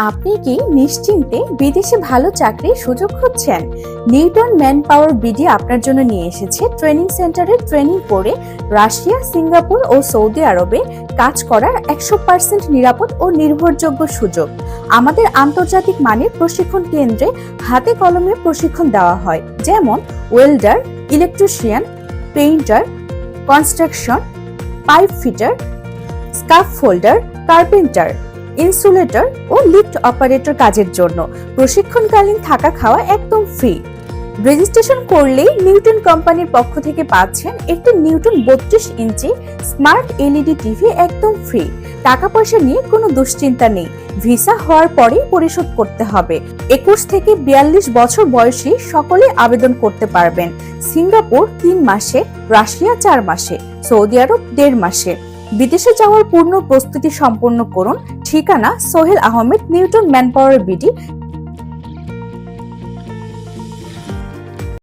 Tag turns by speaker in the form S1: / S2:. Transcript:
S1: আপনি কি নিশ্চিন্তে বিদেশে ভালো চাকরির সুযোগ খুঁজছেন? নিউটন ম্যান পাওয়ার বিডি আপনার জন্য নিয়ে এসেছে ট্রেনিং সেন্টারে ট্রেনিং করে রাশিয়া, সিঙ্গাপুর ও সৌদি আরবে কাজ করার 100% নিরাপদ ও নির্ভরযোগ্য সুযোগ। আমাদের আন্তর্জাতিক মানের প্রশিক্ষণ কেন্দ্রে হাতে কলমে প্রশিক্ষণ দেওয়া হয়, যেমন welder, electrician, painter, construction, pipe fitter, scaffolder, carpenter, insulator ও লিফট অপারেটর কাজের জন্য। প্রশিক্ষণকালীন থাকা খাওয়া একদম ফ্রি। রেজিস্ট্রেশন করলেই নিউটন কোম্পানির পক্ষ থেকে পাচ্ছেন একটি নিউটন 32 ইঞ্চি স্মার্ট এলইডি টিভি একদম ফ্রি। টাকা পয়সা নিয়ে কোনো দুশ্চিন্তা নেই। ভিসা হওয়ার পরেই পরিশোধ করতে হবে। 21 থেকে 42 বছর বয়সী সকলে আবেদন করতে পারবেন। সিঙ্গাপুর 3 মাসে, রাশিয়া 4 মাসে, সৌদি আরব 1.5 মাসে। বিদেশে যাওয়ার পূর্ণ প্রস্তুতি সম্পন্ন করুন। ঠিকানা: Sohel Ahmed, Newton manpower BD,